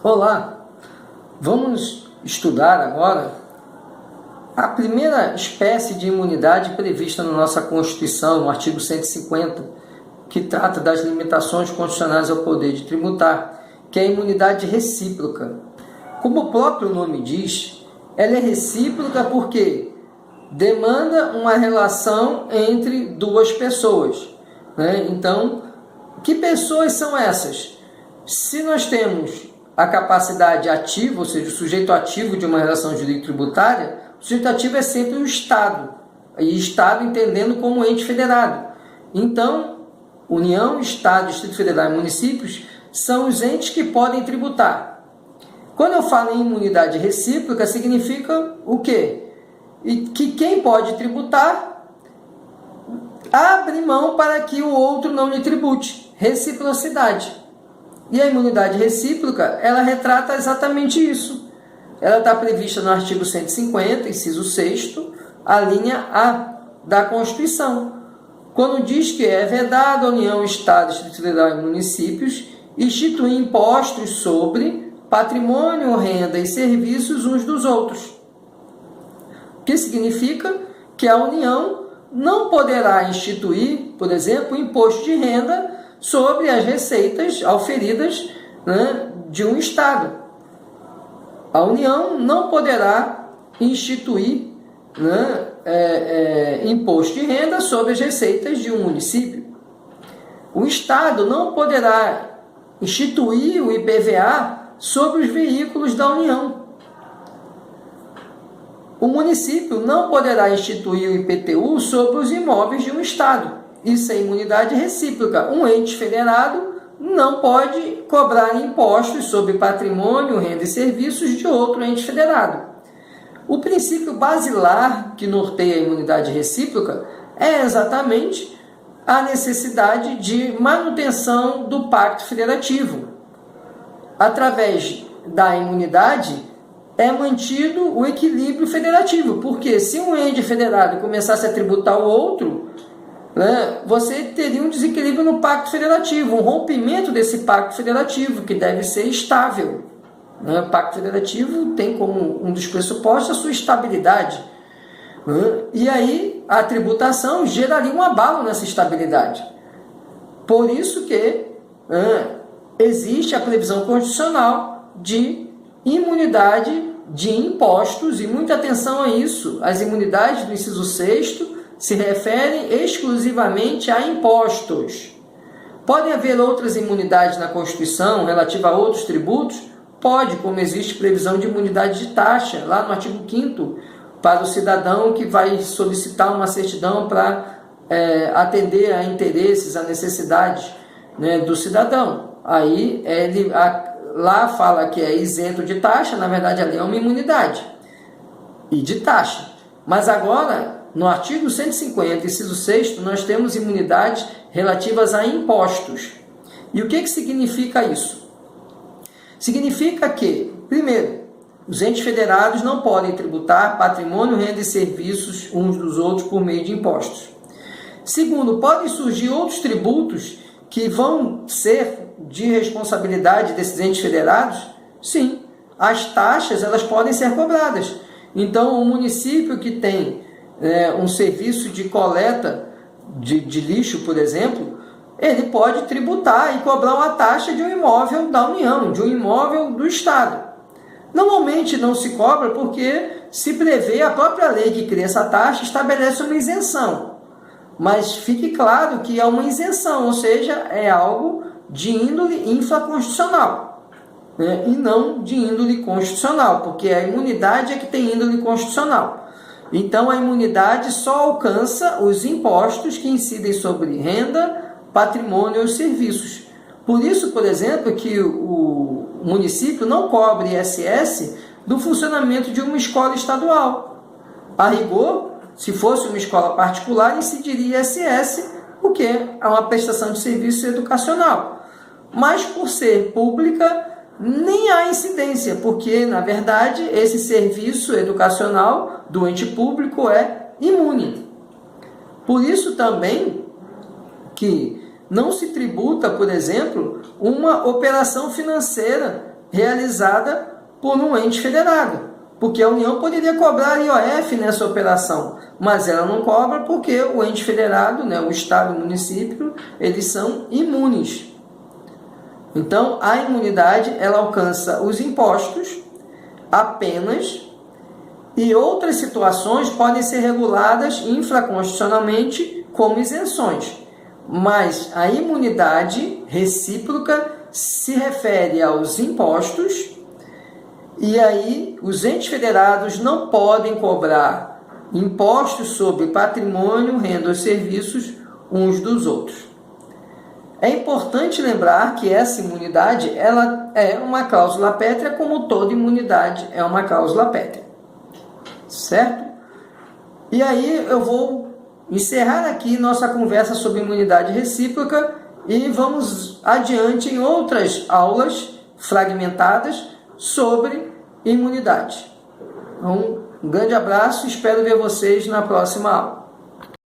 Olá, vamos estudar agora a primeira espécie de imunidade prevista na nossa Constituição, no artigo 150, que trata das limitações constitucionais ao poder de tributar, que é a imunidade recíproca. Como o próprio nome diz, ela é recíproca porque demanda uma relação entre duas pessoas, né? Então, que pessoas são essas? Se nós temos a capacidade ativa, ou seja, o sujeito ativo de uma relação jurídico-tributária, o sujeito ativo é sempre o Estado, e Estado entendendo como ente federado. Então, União, Estado, Distrito Federal e municípios são os entes que podem tributar. Quando eu falo em imunidade recíproca, significa o quê? E que quem pode tributar abre mão para que o outro não lhe tribute. Reciprocidade. E a imunidade recíproca, ela retrata exatamente isso. Ela está prevista no artigo 150, inciso 6º, a linha A da Constituição, quando diz que é vedado a União, Estado, Distrito Federal e municípios instituir impostos sobre patrimônio, renda e serviços uns dos outros. O que significa que a União não poderá instituir, por exemplo, imposto de renda sobre as receitas auferidas, né, de um Estado. A União não poderá instituir, né, imposto de renda sobre as receitas de um município. O Estado não poderá instituir o IPVA sobre os veículos da União. O município não poderá instituir o IPTU sobre os imóveis de um Estado. Isso é imunidade recíproca. Um ente federado não pode cobrar impostos sobre patrimônio, renda e serviços de outro ente federado. O princípio basilar que norteia a imunidade recíproca é exatamente a necessidade de manutenção do pacto federativo. Através da imunidade é mantido o equilíbrio federativo, porque se um ente federado começasse a tributar o outro, você teria um desequilíbrio no pacto federativo, um rompimento desse pacto federativo, que deve ser estável. O pacto federativo tem como um dos pressupostos a sua estabilidade. E aí a tributação geraria um abalo nessa estabilidade. Por isso que existe a previsão constitucional de imunidade de impostos, e muita atenção a isso. As imunidades do inciso 6º se referem exclusivamente a impostos. Podem haver outras imunidades na Constituição relativa a outros tributos? Pode, como existe previsão de imunidade de taxa, lá no artigo 5º, para o cidadão que vai solicitar uma certidão para atender a interesses, a necessidades, né, do cidadão. Aí lá fala que é isento de taxa, na verdade ali é uma imunidade e de taxa. Mas agora, no artigo 150, inciso 6º, nós temos imunidades relativas a impostos. E o que significa isso? Significa que, primeiro, os entes federados não podem tributar patrimônio, renda e serviços uns dos outros por meio de impostos. Segundo, podem surgir outros tributos que vão ser de responsabilidade desses entes federados? Sim, as taxas elas podem ser cobradas. Então, o município que tem um serviço de coleta de lixo, por exemplo, ele pode tributar e cobrar uma taxa de um imóvel da União, de um imóvel do Estado. Normalmente não se cobra porque se prevê, a própria lei que cria essa taxa estabelece uma isenção. Mas fique claro que é uma isenção, ou seja, é algo de índole infraconstitucional, né? E não de índole constitucional, porque a imunidade é que tem índole constitucional. Então, a imunidade só alcança os impostos que incidem sobre renda, patrimônio e serviços. Por isso, por exemplo, que o município não cobre ISS do funcionamento de uma escola estadual. A rigor, se fosse uma escola particular, incidiria ISS, porque é uma prestação de serviço educacional. Mas, por ser pública, nem há incidência, porque, na verdade, esse serviço educacional do ente público é imune. Por isso também que não se tributa, por exemplo, uma operação financeira realizada por um ente federado, porque a União poderia cobrar IOF nessa operação, mas ela não cobra porque o ente federado, né, o Estado e o município, eles são imunes. Então, a imunidade ela alcança os impostos apenas, e outras situações podem ser reguladas infraconstitucionalmente como isenções. Mas a imunidade recíproca se refere aos impostos, e aí os entes federados não podem cobrar impostos sobre patrimônio, renda ou serviços uns dos outros. É importante lembrar que essa imunidade ela é uma cláusula pétrea, como toda imunidade é uma cláusula pétrea. Certo? E aí eu vou encerrar aqui nossa conversa sobre imunidade recíproca e vamos adiante em outras aulas fragmentadas sobre imunidade. Um grande abraço, espero ver vocês na próxima aula.